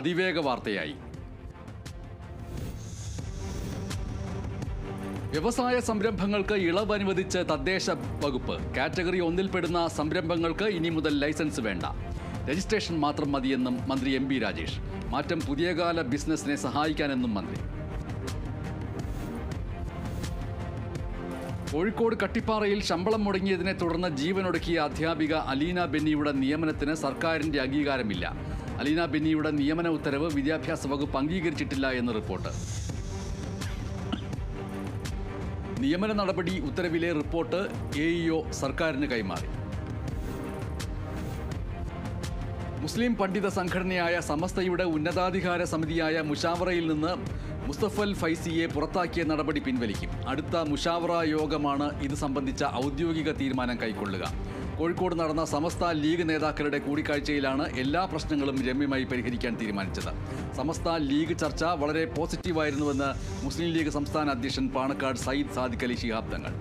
അതിവേഗ വാർത്തയായി. വ്യവസായ സംരംഭങ്ങൾക്ക് ഇളവ് അനുവദിച്ച് തദ്ദേശ വകുപ്പ്. കാറ്റഗറി 1-ൽപ്പെടുന്ന സംരംഭങ്ങൾക്ക് ഇനി മുതൽ ലൈസൻസ് വേണ്ട, രജിസ്ട്രേഷൻ മാത്രം മതിയെന്നും മന്ത്രി എം. രാജേഷ്. മാറ്റം പുതിയകാല ബിസിനസിനെ സഹായിക്കാനെന്നും മന്ത്രി. കോഴിക്കോട് കട്ടിപ്പാറയിൽ ശമ്പളം മുടങ്ങിയതിനെ തുടർന്ന് ജീവനൊടുക്കിയ അധ്യാപിക അലീന ബെന്നിയുടെ നിയമനത്തിന് സർക്കാരിന്റെ അംഗീകാരമില്ല. അലീന ബെന്നിയുടെ നിയമന ഉത്തരവ് വിദ്യാഭ്യാസ വകുപ്പ് അംഗീകരിച്ചിട്ടില്ല എന്ന് റിപ്പോർട്ട്. നിയമന നടപടി ഉത്തരവിലെ റിപ്പോർട്ട് AEO സർക്കാരിന് കൈമാറി. മുസ്ലിം പണ്ഡിത സംഘടനയായ സമസ്തയുടെ ഉന്നതാധികാര സമിതിയായ മുഷാവറയിൽ നിന്ന് മുസ്തഫൽ ഫൈസിയെ പുറത്താക്കിയ നടപടി പിൻവലിക്കും. അടുത്ത മുഷാവറ യോഗമാണ് ഇത് സംബന്ധിച്ച ഔദ്യോഗിക തീരുമാനം കൈക്കൊള്ളുക. കോഴിക്കോട് നടന്ന സമസ്ത ലീഗ് നേതാക്കളുടെ കൂടിക്കാഴ്ചയിലാണ് എല്ലാ പ്രശ്നങ്ങളും രമ്യമായി പരിഹരിക്കാൻ തീരുമാനിച്ചത്. സമസ്ത ലീഗ് ചർച്ച വളരെ പോസിറ്റീവായിരുന്നുവെന്ന് മുസ്ലിം ലീഗ് സംസ്ഥാന അധ്യക്ഷൻ പാണക്കാട് സയ്യിദ് സാദിഖ് അലി ശിഹാബ് തങ്ങൾ.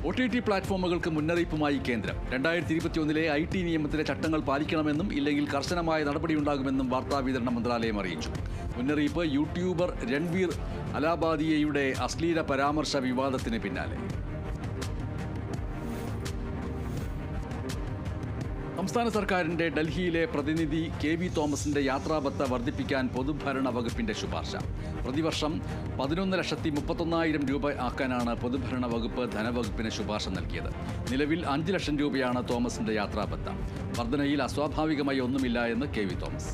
OTT പ്ലാറ്റ്ഫോമുകൾക്ക് മുന്നറിയിപ്പുമായി കേന്ദ്രം. 2021 IT നിയമത്തിലെ ചട്ടങ്ങൾ പാലിക്കണമെന്നും ഇല്ലെങ്കിൽ കർശനമായ നടപടിയുണ്ടാകുമെന്നും വാർത്താവിതരണ മന്ത്രാലയം അറിയിച്ചു. മുന്നറിയിപ്പ് യൂട്യൂബർ രൺവീർ അലാബാദിയയുടെ അശ്ലീല പരാമർശ വിവാദത്തിന് പിന്നാലെ. സംസ്ഥാന സർക്കാരിന്റെ ഡൽഹിയിലെ പ്രതിനിധി KV തോമസിന്റെ യാത്രാബത്ത വർദ്ധിപ്പിക്കാൻ പൊതുഭരണ വകുപ്പിന്റെ ശുപാർശ. പ്രതിവർഷം 11,31,000 രൂപ ആക്കാനാണ് പൊതുഭരണ വകുപ്പ് ധനവകുപ്പിന് ശുപാർശ നൽകിയത്. നിലവിൽ 5 ലക്ഷം രൂപയാണ് തോമസിന്റെ യാത്രാബത്ത. വർധനയിൽ അസ്വാഭാവികമായി ഒന്നുമില്ല എന്ന് KV തോമസ്.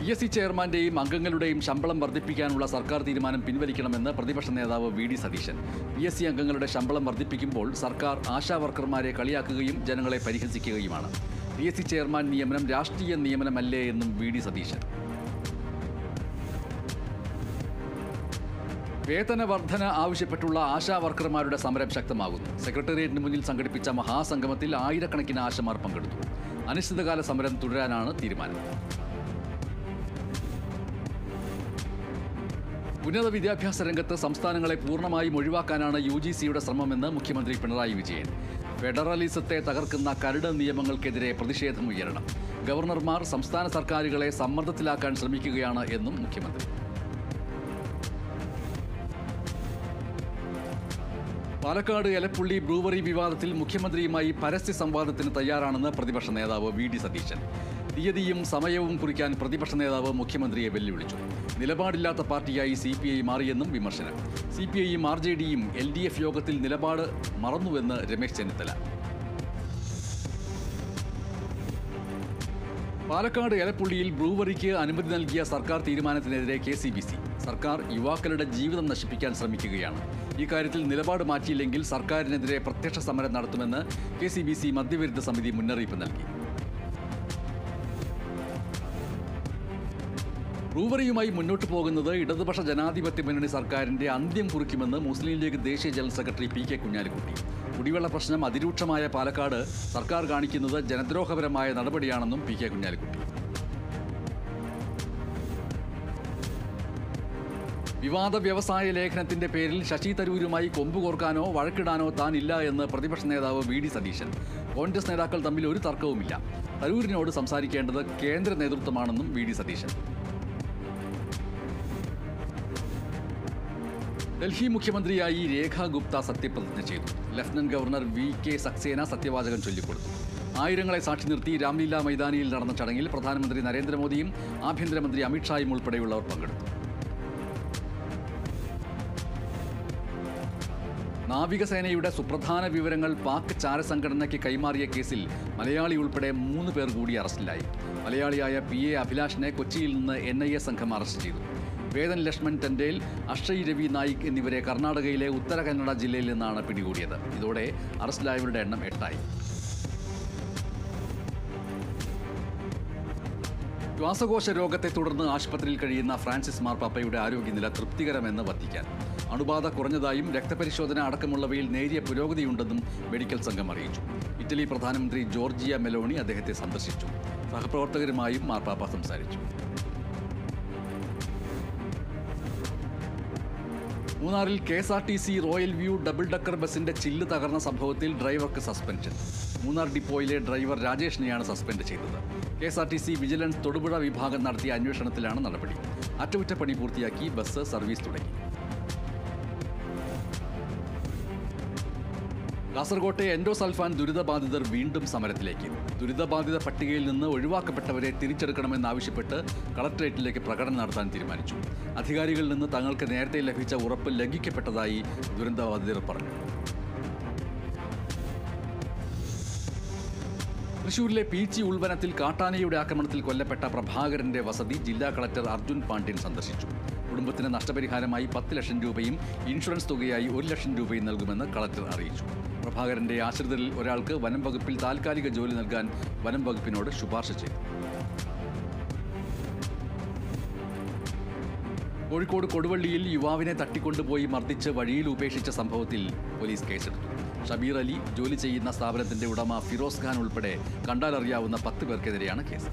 PSC ചെയർമാന്റെയും അംഗങ്ങളുടെയും ശമ്പളം വർദ്ധിപ്പിക്കാനുള്ള സർക്കാർ തീരുമാനം പിൻവലിക്കണമെന്ന് പ്രതിപക്ഷ നേതാവ് VD സതീശൻ. PSC അംഗങ്ങളുടെ ശമ്പളം വർദ്ധിപ്പിക്കുമ്പോൾ സർക്കാർ ആശാ വർക്കർമാരെ കളിയാക്കുകയും ജനങ്ങളെ പരിഹസിക്കുകയുമാണ്. PSC ചെയർമാൻ നിയമനം രാഷ്ട്രീയ നിയമനമല്ലേ എന്നും VD സതീശൻ. വേതന വർധന ആവശ്യപ്പെട്ടുള്ള ആശാ വർക്കർമാരുടെ സമരം ശക്തമാകുന്നു. സെക്രട്ടേറിയറ്റിന് മുന്നിൽ സംഘടിപ്പിച്ച മഹാസംഗമത്തിൽ ആയിരക്കണക്കിന് ആശമാർ പങ്കെടുത്തു. അനിശ്ചിതകാല സമരം തുടരാനാണ് തീരുമാനം. ഉന്നത വിദ്യാഭ്യാസ രംഗത്ത് സംസ്ഥാനങ്ങളെ പൂർണ്ണമായും ഒഴിവാക്കാനാണ് UGCയുടെ ശ്രമമെന്ന് മുഖ്യമന്ത്രി പിണറായി വിജയൻ. ഫെഡറലിസത്തെ തകർക്കുന്ന കരട് നിയമങ്ങൾക്കെതിരെ പ്രതിഷേധമുയരണം. ഗവർണർമാർ സംസ്ഥാന സർക്കാരുകളെ സമ്മർദ്ദത്തിലാക്കാൻ ശ്രമിക്കുകയാണ് എന്നും മുഖ്യമന്ത്രി. പാലക്കാട് എലപ്പുള്ളി ബ്രൂവറി വിവാദത്തിൽ മുഖ്യമന്ത്രിയുമായി പരസ്യ സംവാദത്തിന് തയ്യാറാണെന്ന് പ്രതിപക്ഷ നേതാവ് VD സതീശൻ. തീയതിയും സമയവും കുറിക്കാൻ പ്രതിപക്ഷ നേതാവ് മുഖ്യമന്ത്രിയെ വെല്ലുവിളിച്ചു. നിലപാടില്ലാത്ത പാർട്ടിയായി CPI മാറിയെന്നും വിമർശനം. CPIയും RJDയും LDF യോഗത്തിൽ നിലപാട് മറന്നുവെന്ന് രമേശ് ചെന്നിത്തല. പാലക്കാട് എലപ്പുള്ളിയിൽ ബ്രൂവറിക്ക് അനുമതി നൽകിയ സർക്കാർ തീരുമാനത്തിനെതിരെ KCBC. സർക്കാർ യുവാക്കളുടെ ജീവിതം നശിപ്പിക്കാൻ ശ്രമിക്കുകയാണ്. ഇക്കാര്യത്തിൽ നിലപാട് മാറ്റിയില്ലെങ്കിൽ സർക്കാരിനെതിരെ പ്രത്യക്ഷ സമരം നടത്തുമെന്ന് KCBC മദ്യവിരുദ്ധ സമിതി മുന്നറിയിപ്പ് നൽകി. ബ്രൂവറിയുമായി മുന്നോട്ടു പോകുന്നത് ഇടതുപക്ഷ ജനാധിപത്യ മുന്നണി സർക്കാരിന്റെ അന്ത്യം കുറിക്കുമെന്ന് മുസ്ലിം ലീഗ് ദേശീയ ജനറൽ സെക്രട്ടറി PK കുഞ്ഞാലിക്കുട്ടി. കുടിവെള്ള പ്രശ്നം അതിരൂക്ഷമായ പാലക്കാട് സർക്കാർ കാണിക്കുന്നത് ജനദ്രോഹപരമായ നടപടിയാണെന്നും PK കുഞ്ഞാലിക്കുട്ടി. വിവാദ വ്യവസായ ലേഖനത്തിന്റെ പേരിൽ ശശി തരൂരുമായി കൊമ്പുകോർക്കാനോ വഴക്കിടാനോ താനില്ല എന്ന് പ്രതിപക്ഷ നേതാവ് VD സതീശൻ. കോൺഗ്രസ് നേതാക്കൾ തമ്മിൽ ഒരു തർക്കവുമില്ല. തരൂരിനോട് സംസാരിക്കേണ്ടത് കേന്ദ്ര നേതൃത്വമാണെന്നും VD സതീശൻ. ഡൽഹി മുഖ്യമന്ത്രിയായി രേഖ ഗുപ്ത സത്യപ്രതിജ്ഞ ചെയ്തു. ലഫ്റ്റനന്റ് ഗവർണർ VK സക്സേന സത്യവാചകം ചൊല്ലിക്കൊടുത്തു. ആയിരങ്ങളെ സാക്ഷി നിർത്തി രാംലീല മൈതാനിയിൽ നടന്ന ചടങ്ങിൽ പ്രധാനമന്ത്രി നരേന്ദ്രമോദിയും ആഭ്യന്തരമന്ത്രി അമിത്ഷായും ഉൾപ്പെടെയുള്ളവർ പങ്കെടുത്തു. നാവികസേനയുടെ സുപ്രധാന വിവരങ്ങൾ പാക് ചാരസംഘടനയ്ക്ക് കൈമാറിയ കേസിൽ മലയാളി ഉൾപ്പെടെ 3 പേർ കൂടി അറസ്റ്റിലായി. മലയാളിയായ PA അഭിലാഷിനെ കൊച്ചിയിൽ നിന്ന് NIA സംഘം അറസ്റ്റ് ചെയ്തു. വേദൻ ലക്ഷ്മൺ ടെൻഡേൽ, അക്ഷയ് രവി നായിക് എന്നിവരെ കർണാടകയിലെ ഉത്തര കന്നഡ ജില്ലയിൽ നിന്നാണ് പിടികൂടിയത്. ഇതോടെ അറസ്റ്റിലായവരുടെ എണ്ണം 8ആയി. ശ്വാസകോശ രോഗത്തെ തുടർന്ന് ആശുപത്രിയിൽ കഴിയുന്ന ഫ്രാൻസിസ് മാർപ്പാപ്പയുടെ ആരോഗ്യനില തൃപ്തികരമെന്ന് വത്തിക്കാൻ. അണുബാധ കുറഞ്ഞതായും രക്തപരിശോധന അടക്കമുള്ളവയിൽ നേരിയ പുരോഗതിയുണ്ടെന്നും മെഡിക്കൽ സംഘം അറിയിച്ചു. ഇറ്റലി പ്രധാനമന്ത്രി ജോർജിയ മെലോണി അദ്ദേഹത്തെ സന്ദർശിച്ചു. സഹപ്രവർത്തകരുമായും മാർപ്പാപ്പ സംസാരിച്ചു. മൂന്നാറിൽ KSRTC royal view double decker ബസിന്റെ ചില്ല് തകർന്ന സംഭവത്തിൽ ഡ്രൈവർക്ക് സസ്പെൻഷൻ. മൂന്നാർ ഡിപ്പോയിലെ ഡ്രൈവർ രാജേഷിനെയാണ് സസ്പെൻഡ് ചെയ്തത്. KSRTC വിജിലൻസ് തൊടുപുഴ വിഭാഗം നടത്തിയ അന്വേഷണത്തിലാണ് നടപടി. അറ്റകുറ്റപ്പണി പൂർത്തിയാക്കി ബസ് സർവീസ് തുടങ്ങി. കാസർകോട്ടെ എൻഡോസൾഫാൻ ദുരിതബാധിതർ വീണ്ടും സമരത്തിലേക്ക്. ദുരിതബാധിത പട്ടികയിൽ നിന്ന് ഒഴിവാക്കപ്പെട്ടവരെ തിരിച്ചെടുക്കണമെന്നാവശ്യപ്പെട്ട് കളക്ടറേറ്റിലേക്ക് പ്രകടനം നടത്താൻ തീരുമാനിച്ചു. അധികാരികളിൽ നിന്ന് തങ്ങൾക്ക് നേരത്തെ ലഭിച്ച ഉറപ്പ് ലംഘിക്കപ്പെട്ടതായി ദുരന്തബാധിതർ പറഞ്ഞു. തൃശൂരിലെ പീച്ചി ഉൾവനത്തിൽ കാട്ടാനയുടെ ആക്രമണത്തിൽ കൊല്ലപ്പെട്ട പ്രഭാകരന്റെ വസതി ജില്ലാ കളക്ടർ അർജുൻ പാണ്ഡ്യൻ സന്ദർശിച്ചു. കുടുംബത്തിന് നഷ്ടപരിഹാരമായി 10 ലക്ഷം രൂപയും ഇൻഷുറൻസ് തുകയായി 1 ലക്ഷം രൂപയും നൽകുമെന്ന് കളക്ടർ അറിയിച്ചു. പ്രഭാകരന്റെ ആശ്രിതരിൽ ഒരാൾക്ക് വനം വകുപ്പിൽ താൽക്കാലിക ജോലി നൽകാൻ വനം വകുപ്പിനോട് ശുപാർശ ചെയ്തു. കോഴിക്കോട് കൊടുവള്ളിയിൽ യുവാവിനെ തട്ടിക്കൊണ്ടുപോയി മർദ്ദിച്ച് വഴിയിൽ ഉപേക്ഷിച്ച സംഭവത്തിൽ പോലീസ് കേസെടുത്തു. ഷബീർ അലി ജോലി ചെയ്യുന്ന സ്ഥാപനത്തിന്റെ ഉടമ ഫിറോസ് ഖാൻ ഉൾപ്പെടെ കണ്ടാലറിയാവുന്ന 10 പേർക്കെതിരെയാണ് കേസ്.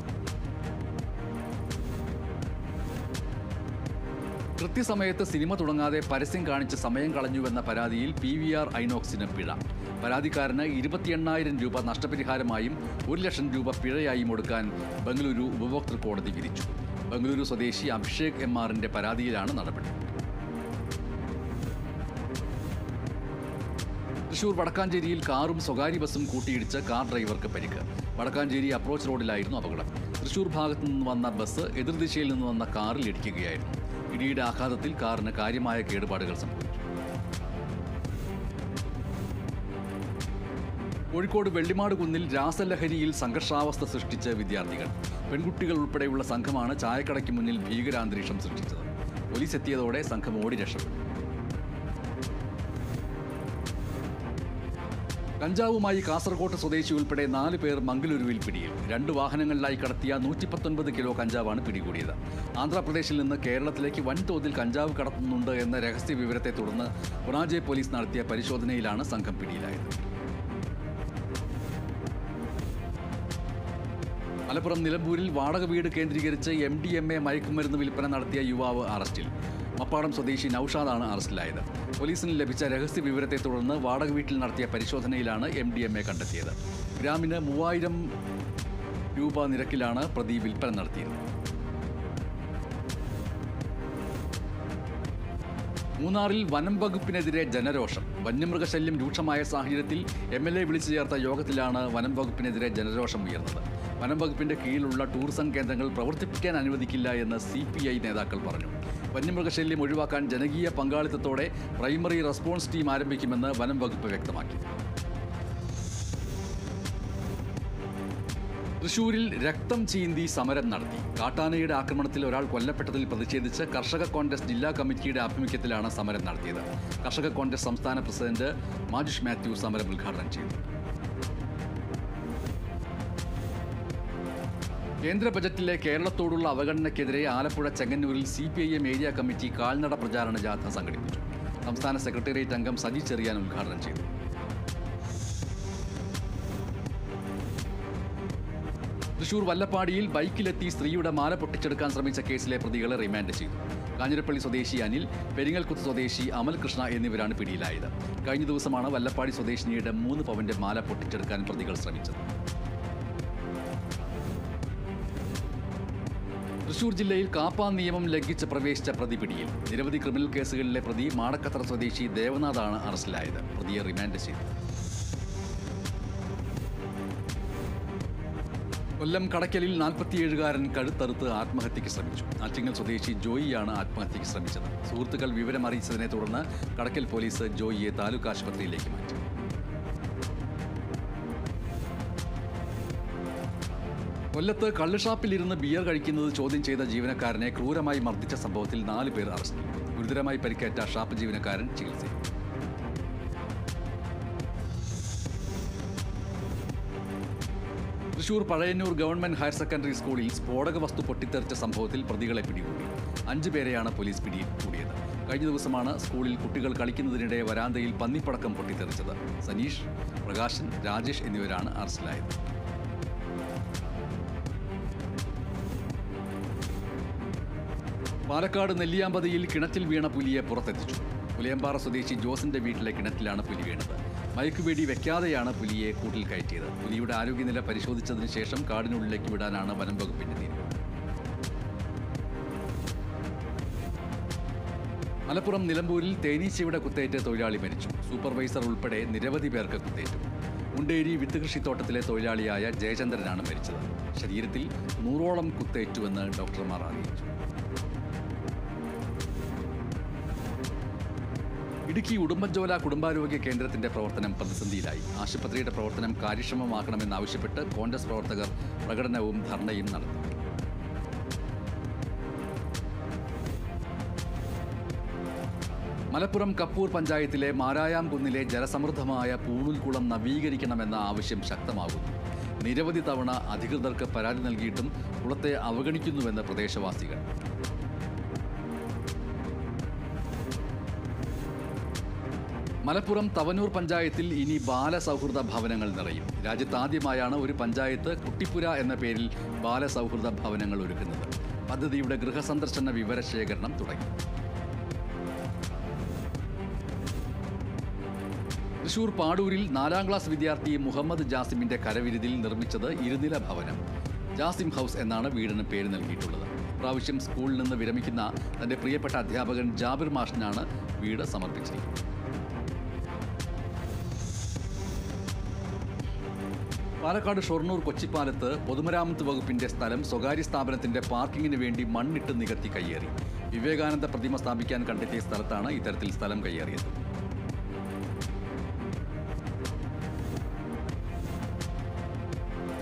കൃത്യസമയത്ത് സിനിമ തുടങ്ങാതെ പരസ്യം കാണിച്ച് സമയം കളഞ്ഞുവെന്ന പരാതിയിൽ PVR ഐനോക്സിന് പിഴ. പരാതിക്കാരന് 28,000 രൂപ നഷ്ടപരിഹാരമായും 1 ലക്ഷം രൂപ പിഴയായും ഒടുക്കാൻ ബംഗളൂരു ഉപഭോക്തൃ കോടതി വിധിച്ചു. ബംഗളൂരു സ്വദേശി അഭിഷേക് MRന്റെ പരാതിയിലാണ് നടപടി. തൃശൂർ വടക്കാഞ്ചേരിയിൽ കാറും സ്വകാര്യ ബസും കൂട്ടിയിടിച്ച് കാർ ഡ്രൈവർക്ക് പരിക്ക്. വടക്കാഞ്ചേരി അപ്രോച്ച് റോഡിലായിരുന്നു അപകടം. തൃശൂർ ഭാഗത്തു നിന്ന് വന്ന ബസ് എതിർദിശയിൽ നിന്ന് വന്ന കാറിൽ ഇടിക്കുകയായിരുന്നു. ഇടിയുടെ ആഘാതത്തിൽ കാറിന് കാര്യമായ കേടുപാടുകൾ സംഭവിച്ചു. കോഴിക്കോട് വെള്ളിമാട് കുന്നിൽ രാസലഹരിയിൽ സംഘർഷാവസ്ഥ സൃഷ്ടിച്ച വിദ്യാർത്ഥികൾ. പെൺകുട്ടികൾ ഉൾപ്പെടെയുള്ള സംഘമാണ് ചായക്കടയ്ക്ക് മുന്നിൽ ഭീകരാന്തരീക്ഷം സൃഷ്ടിച്ചത്. പോലീസ് എത്തിയതോടെ സംഘം ഓടി രക്ഷപ്പെട്ടു. കഞ്ചാവുമായി കാസർകോട്ട് സ്വദേശി ഉൾപ്പെടെ 4 പേർ മംഗലൂരുവിൽ പിടിയിൽ. 2 വാഹനങ്ങളിലായി കടത്തിയ 119 കിലോ കഞ്ചാവാണ് പിടികൂടിയത്. ആന്ധ്രാപ്രദേശിൽ നിന്ന് കേരളത്തിലേക്ക് വൻതോതിൽ കഞ്ചാവ് കടത്തുന്നുണ്ട് എന്ന രഹസ്യ വിവരത്തെ തുടർന്ന് ഒറാജെ പോലീസ് നടത്തിയ പരിശോധനയിലാണ് സംഘം പിടിയിലായത്. മലപ്പുറം നിലമ്പൂരിൽ വാടക വീട് കേന്ദ്രീകരിച്ച് MDMA മയക്കുമരുന്ന് വിൽപ്പന നടത്തിയ യുവാവ് അറസ്റ്റിൽ. മപ്പാടം സ്വദേശി നൌഷാദാണ് അറസ്റ്റിലായത്. പോലീസിന് ലഭിച്ച രഹസ്യ വിവരത്തെ തുടർന്ന് വാടക വീട്ടിൽ നടത്തിയ പരിശോധനയിലാണ് MDMA കണ്ടെത്തിയത്. ഗ്രാമിന് 3000 രൂപ നിരക്കിലാണ് പ്രതി വിൽപ്പന നടത്തിയത്. മൂന്നാറിൽ വനം വകുപ്പിനെതിരെ ജനരോഷം. വന്യമൃഗശല്യം രൂക്ഷമായ സാഹചര്യത്തിൽ MLA വിളിച്ചു ചേർത്ത യോഗത്തിലാണ് വനം വകുപ്പിനെതിരെ ജനരോഷം ഉയർന്നത്. വനം വകുപ്പിന്റെ കീഴിലുള്ള ടൂറിസം കേന്ദ്രങ്ങൾ പ്രവർത്തിപ്പിക്കാൻ അനുവദിക്കില്ല എന്ന് CPI നേതാക്കൾ പറഞ്ഞു. വന്യമൃഗശല്യം ഒഴിവാക്കാൻ ജനകീയ പങ്കാളിത്തത്തോടെ പ്രൈമറി റെസ്പോൺസ് ടീം ആരംഭിക്കുമെന്ന് വനം വകുപ്പ് വ്യക്തമാക്കി. തൃശൂരിൽ രക്തം ചീന്തി സമരം നടത്തി. കാട്ടാനയുടെ ആക്രമണത്തിൽ ഒരാൾ കൊല്ലപ്പെട്ടതിൽ പ്രതിഷേധിച്ച് കർഷക കോൺഗ്രസ് ജില്ലാ കമ്മിറ്റിയുടെ ആഭിമുഖ്യത്തിലാണ് സമരം നടത്തിയത്. കർഷക കോൺഗ്രസ് സംസ്ഥാന പ്രസിഡന്റ് മാജുഷ് മാത്യു സമരം ഉദ്ഘാടനം ചെയ്തു. കേന്ദ്ര ബജറ്റിലെ കേരളത്തോടുള്ള അവഗണനയ്ക്കെതിരെ ആലപ്പുഴ ചെങ്ങന്നൂരിൽ CPIM ഏരിയ കമ്മിറ്റി കാൽനട പ്രചാരണ ജാഥ സംഘടിപ്പിച്ചു. സംസ്ഥാന സെക്രട്ടേറിയറ്റ് അംഗം സജി ചെറിയാൻ ഉദ്ഘാടനം ചെയ്തു. തൃശൂർ വല്ലപ്പാടിയിൽ ബൈക്കിലെത്തി സ്ത്രീയുടെ മാല പൊട്ടിച്ചെടുക്കാൻ ശ്രമിച്ച കേസിലെ പ്രതികളെ റിമാൻഡ് ചെയ്തു. കാഞ്ഞിരപ്പള്ളി സ്വദേശി അനിൽ, പെരിങ്ങൽകുത്ത് സ്വദേശി അമൽ കൃഷ്ണ എന്നിവരാണ് പിടിയിലായത്. കഴിഞ്ഞ ദിവസമാണ് വല്ലപ്പാടി സ്വദേശിനിയുടെ 3 പവന്റെ മാല പൊട്ടിച്ചെടുക്കാൻ പ്രതികൾ ശ്രമിച്ചത്. തൃശൂർ ജില്ലയിൽ കാപ്പ നിയമം ലംഘിച്ച് പ്രവേശിച്ച പ്രതി പിടിയിൽ. നിരവധി ക്രിമിനൽ കേസുകളിലെ പ്രതി മാടക്കത്ര സ്വദേശി ദേവനാഥാണ് അറസ്റ്റിലായത്. പ്രതിയെ റിമാൻഡ് ചെയ്തു. കൊല്ലം കടയ്ക്കലിൽ 47-കാരൻ കഴുത്തറുത്ത് ആത്മഹത്യയ്ക്ക് ശ്രമിച്ചു. ആറ്റിങ്ങൽ സ്വദേശി ജോയിയാണ് ആത്മഹത്യയ്ക്ക് ശ്രമിച്ചത്. സുഹൃത്തുക്കൾ വിവരമറിയിച്ചതിനെ തുടർന്ന് കടയ്ക്കൽ പോലീസ് ജോയിയെ താലൂക്ക് ആശുപത്രിയിലേക്ക് മാറ്റി. കൊല്ലത്ത് കള്ളുഷാപ്പിലിരുന്ന് ബിയർ കഴിക്കുന്നത് ചോദ്യം ചെയ്ത ജീവനക്കാരനെ ക്രൂരമായി മർദ്ദിച്ച സംഭവത്തിൽ 4 പേർ അറസ്റ്റിൽ. ഗുരുതരമായി പരിക്കേറ്റ ഷാപ്പ് ജീവനക്കാരൻ ചികിത്സയിൽ. Thrissur Pazhayannur government higher secondary സ്കൂളിൽ സ്ഫോടക വസ്തു പൊട്ടിത്തെറിച്ച സംഭവത്തിൽ പ്രതികളെ പിടികൂടി. 5 പേരെയാണ് പോലീസ് പിടികൂടിയത്. കഴിഞ്ഞ ദിവസമാണ് സ്കൂളിൽ കുട്ടികൾ കളിക്കുന്നതിനിടെ വരാന്തയിൽ പന്നിപ്പടക്കം പൊട്ടിത്തെറിച്ചത്. സനീഷ്, പ്രകാശൻ, രാജേഷ് എന്നിവരാണ് അറസ്റ്റിലായത്. പാലക്കാട് നെല്ലിയാമ്പതിയിൽ കിണറ്റിൽ വീണ പുലിയെ പുറത്തെത്തിച്ചു. പുലിയമ്പാറ സ്വദേശി ജോസിന്റെ വീട്ടിലെ കിണറ്റിലാണ് പുലി വീണത്. മയക്കുവെടി വെക്കാതെയാണ് പുലിയെ കൂട്ടിൽ കയറ്റിയത്. പുലിയുടെ ആരോഗ്യനില പരിശോധിച്ചതിന് ശേഷം കാടിനുള്ളിലേക്ക് വിടാനാണ് വനം വകുപ്പിന്റെ തീരുമാനം. മലപ്പുറം നിലമ്പൂരിൽ തേനീച്ചയുടെ കുത്തേറ്റ് തൊഴിലാളി മരിച്ചു. സൂപ്പർവൈസർ ഉൾപ്പെടെ നിരവധി പേർക്ക് കുത്തേറ്റു. മുണ്ടേരി വിത്ത് കൃഷിത്തോട്ടത്തിലെ തൊഴിലാളിയായ ജയചന്ദ്രനാണ് മരിച്ചത്. ശരീരത്തിൽ 100ഓളം കുത്തേറ്റുവെന്ന് ഡോക്ടർമാർ അറിയിച്ചു. ഇടുക്കി ഉടുമ്പൻചോല കുടുംബാരോഗ്യ കേന്ദ്രത്തിന്റെ പ്രവർത്തനം പ്രതിസന്ധിയിലായി. ആശുപത്രിയുടെ പ്രവർത്തനം കാര്യക്ഷമമാക്കണമെന്നാവശ്യപ്പെട്ട് കോൺഗ്രസ് പ്രവർത്തകർ പ്രകടനവും ധർണയും നടത്തി. മലപ്പുറം കപ്പൂർ പഞ്ചായത്തിലെ മാരായാംകുന്നിലെ ജലസമൃദ്ധമായ പൂണൂൽക്കുളം നവീകരിക്കണമെന്ന ആവശ്യം ശക്തമാകുന്നു. നിരവധി തവണ അധികൃതർക്ക് പരാതി നൽകിയിട്ടും കുളത്തെ അവഗണിക്കുന്നുവെന്ന് പ്രദേശവാസികൾ. മലപ്പുറം തവനൂർ പഞ്ചായത്തിൽ ഇനി ബാലസൗഹൃദ ഭവനങ്ങൾ നിറയും. രാജ്യത്താദ്യമായാണ് ഒരു പഞ്ചായത്ത് കുട്ടിപ്പുര എന്ന പേരിൽ ബാലസൗഹൃദ ഭവനങ്ങൾ ഒരുക്കുന്നത്. പദ്ധതിയുടെ ഗൃഹസന്ദർശന വിവരശേഖരണം തുടങ്ങി. തൃശൂർ പാടൂരിൽ 4ാം ക്ലാസ് വിദ്യാർത്ഥി മുഹമ്മദ് ജാസിമിന്റെ കരവിരുതിൽ നിർമ്മിച്ചത് ഇരുനില ഭവനം. ജാസിം ഹൗസ് എന്നാണ് വീടിന് പേര് നൽകിയിട്ടുള്ളത്. ഇപ്രാവശ്യം സ്കൂളിൽ നിന്ന് വിരമിക്കുന്ന തന്റെ പ്രിയപ്പെട്ട അധ്യാപകൻ ജാബിർ മാഷിനാണ് വീട് സമർപ്പിച്ചിരിക്കുന്നത്. പാലക്കാട് ഷൊർണൂർ കൊച്ചിപ്പാലത്ത് പൊതുമരാമത്ത് വകുപ്പിന്റെ സ്ഥലം സ്വകാര്യ സ്ഥാപനത്തിന്റെ പാർക്കിങ്ങിന് വേണ്ടി മണ്ണിട്ട് നികത്തി കയ്യേറി. വിവേകാനന്ദ പ്രതിമ സ്ഥാപിക്കാൻ കണ്ടെത്തിയ സ്ഥലത്താണ് ഇത്തരത്തിൽ സ്ഥലം കയ്യേറിയത്.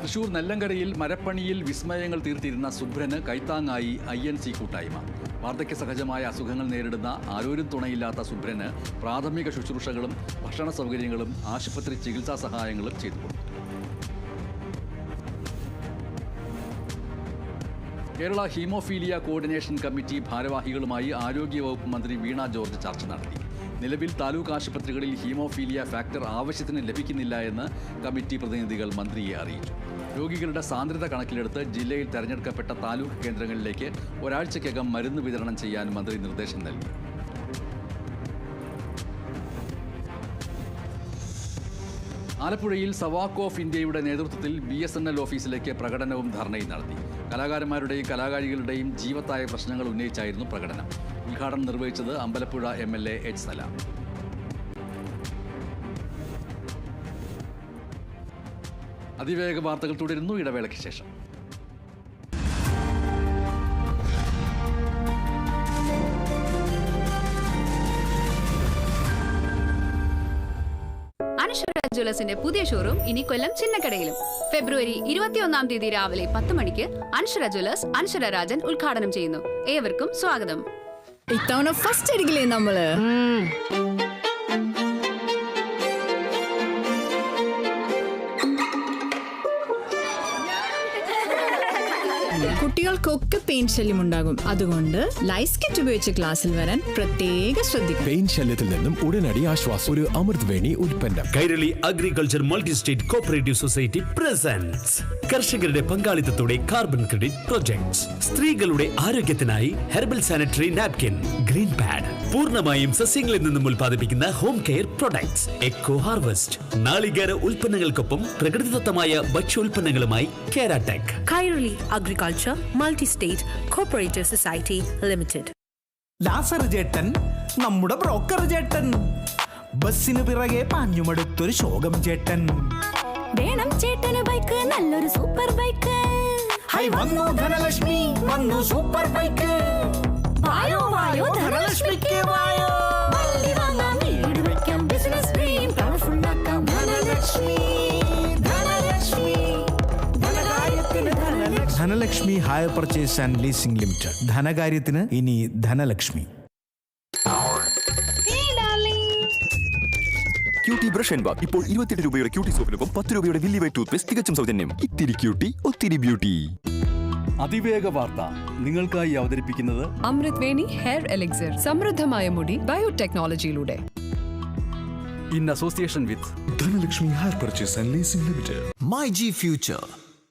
തൃശൂർ നെല്ലങ്കരയിൽ മരപ്പണിയിൽ വിസ്മയങ്ങൾ തീർത്തിരുന്ന സുബ്രന് കൈത്താങ്ങായി INC കൂട്ടായ്മ. വാർദ്ധക്യ സഹജമായ അസുഖങ്ങൾ നേരിടുന്ന ആരോരും തുണയില്ലാത്ത സുബ്രന് പ്രാഥമിക ശുശ്രൂഷകളും ഭക്ഷണ സൗകര്യങ്ങളും ആശുപത്രി ചികിത്സാ സഹായങ്ങളും ചെയ്തു കൊടുത്തു. കേരള ഹീമോഫീലിയ കോർഡിനേഷൻ കമ്മിറ്റി ഭാരവാഹികളുമായി ആരോഗ്യവകുപ്പ് മന്ത്രി വീണ ജോർജ് ചർച്ച നടത്തി. നിലവിൽ താലൂക്ക് ആശുപത്രികളിൽ ഹീമോഫീലിയ ഫാക്ടർ ആവശ്യത്തിന് ലഭിക്കുന്നില്ല എന്ന് കമ്മിറ്റി പ്രതിനിധികൾ മന്ത്രിയെ അറിയിച്ചു. രോഗികളുടെ സാന്ദ്രത കണക്കിലെടുത്ത് ജില്ലയിൽ തെരഞ്ഞെടുക്കപ്പെട്ട താലൂക്ക് കേന്ദ്രങ്ങളിലേക്ക് ഒരാഴ്ചയ്ക്കകം മരുന്ന് വിതരണം ചെയ്യാൻ മന്ത്രി നിർദ്ദേശം നൽകി. ആലപ്പുഴയിൽ സവാക് ഓഫ് ഇന്ത്യയുടെ നേതൃത്വത്തിൽ BSNL ഓഫീസിലേക്ക് പ്രകടനവും ധർണയും നടത്തി. കലാകാരന്മാരുടെയും കലാകാരികളുടെയും ജീവത്തായ പ്രശ്നങ്ങൾ ഉന്നയിച്ചായിരുന്നു പ്രകടനം. ഉദ്ഘാടനം നിർവഹിച്ചത് അമ്പലപ്പുഴ MLA H. സലാം. അതിവേഗ വാർത്തകൾ തുടരുന്നു. ഇടവേളയ്ക്ക് ശേഷം. അനശ്വര ജ്വല്ലേഴ്സിന്റെ പുതിയ ഷോറൂം ഇനി കൊല്ലം ചിന്നക്കടയിലും. ഫെബ്രുവരി 21-ാം തീയതി രാവിലെ 10 മണിക്ക് അനശ്വര ജ്വല്ലേഴ്സ് അനശ്വര രാജൻ ഉദ്ഘാടനം ചെയ്യുന്നു. ഏവർക്കും സ്വാഗതം. ഇത്തവണ ഫസ്റ്റ് അടിക്കില്ലേ നമ്മള്? കുട്ടികൾക്കൊക്കെ പെയിൻ ശല്യം ഉണ്ടാകും. അതുകൊണ്ട് ലൈസ് കിറ്റ് ഉപയോഗിച്ച് ക്ലാസ്സിൽ വരാൻ പ്രത്യേക ശ്രദ്ധിക്കും. പെയിൻ ശല്യത്തിൽ നിന്നും ഉടനടി ആശ്വാസം. ഒരു അമൃതവേണി ഉൽപ്പന്നം. Kairali agriculture multi state cooperative society presents കർഷകരുടെ പങ്കാളിത്തത്തോടെ കാർബൺ ക്രെഡിറ്റ് പ്രൊജക്ട്സ്. സ്ത്രീകളുടെ ആരോഗ്യത്തിനായി herbal sanitary napkin, green pad, പൂർണ്ണമായും സസ്യങ്ങളിൽ നിന്നും ഉൽപ്പാദിപ്പിക്കുന്ന home care products, eco harvest, നാളികേര ഉൽപ്പന്നങ്ങൾക്കൊപ്പം പ്രകൃതിദത്തമായ ഭക്ഷ്യോൽപ്പന്നങ്ങളുമായി Keratech. Kairali agriculture multi state cooperative society limited. Lazar ചേട്ടൻ നമ്മുടെ ബ്രോക്കർ ചേട്ടൻ, ബസ്സിന് പിറകെ പാഞ്ഞുമടുത്തൊരു ശോകം ചേട്ടൻ. വേണം ചേട്ടന് ബൈക്ക്, നല്ലൊരു സൂപ്പർ ബൈക്ക്. ഹൈ വന്നു ധനലക്ഷ്മി, വന്നു സൂപ്പർ ബൈക്ക്. വായോ വായോ ധനലക്ഷ്മിക്ക് വായോ. വണ്ടി വാങ്ങാം, വീട് വെക്കാം, ബിസിനസ് ഡ്രീം കളർഫുൾ ആക്കാം. ധനലക്ഷ്മി ധനലക്ഷ്മി ധനകാര്യത്തിന് Dhanalakshmi. Dhanalakshmi hire purchase and leasing limited. ധനകാര്യത്തിന് ഇനി Dhanalakshmi. Cutie brush and bath ഇപ്പോൾ 28 രൂപയുടെ ക്യൂട്ടി സോപ്പിനൊപ്പം 10 രൂപയുടെ വില്ലി വൈറ്റ് ടൂത്ത് പേസ്റ്റ് തികച്ചും സൗജന്യം. ഇത്തിരി ക്യൂട്ടി ഒത്തിരി ബ്യൂട്ടി. അതിവേഗ വാർത്ത നിങ്ങൾക്കായി അവതരിപ്പിക്കുന്നത് അമൃത് വേണി ഹെയർ എലിക്സിർ. സമൃദ്ധമായ മുടി ബയോടെക്നോളജിയിലൂടെ. In association with Dhanalakshmi hire purchase and leasing limited. My G Future,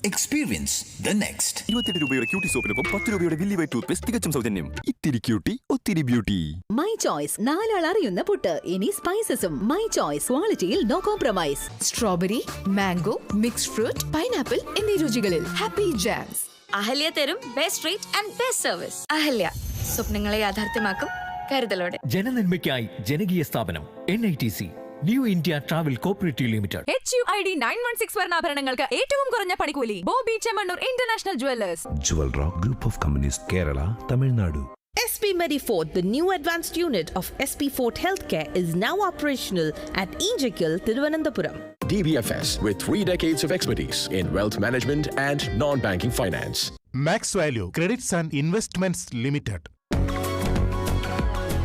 Experience the next. 28 രൂപയുടെ ക്യൂട്ടി സോപ്പിനൊപ്പം 10 രൂപയുടെ വില്ലി വൈറ്റ് ടൂത്ത് പേസ്റ്റ് തികച്ചും സൗജന്യം. ഇത്തിരി ക്യൂട്ടി ഒത്തിരി ബ്യൂട്ടി. മൈ ചോയ്സ്, നാലാൾ അറിയുന്ന പുട്ട്. ഇനി സ്പൈസസും. മൈ ചോയ്സ്, ക്വാളിറ്റിയിൽ no compromise. Strawberry, mango, mixed fruit, pineapple എന്നീ രുചികളിൽ ഹാപ്പി ജാംസ്. അഹല്യ തരും best rate and best service. Ahalya, സ്വപ്നങ്ങളെ യാഥാർത്ഥ്യമാക്കും കരുതലോടെ. ജനനന്മയ്ക്കായി ജനകീയ സ്ഥാപനം NITC new India travel cooperative limited. HUID 916 സ്വർണ്ണാഭരണങ്ങൾക്ക് ഏറ്റവും കുറഞ്ഞ പണിക്കൂലി. Boby Chemmanur international jewellers. Jewelra Group of Companies, Kerala, Tamil Nadu. SP Medifort, the new advanced unit of SP Fort Healthcare, is now operational at Injikil, Thiruvananthapuram. DBFS with 3 decades of expertise in wealth management and non-banking finance. Max Value Credits and Investments Limited.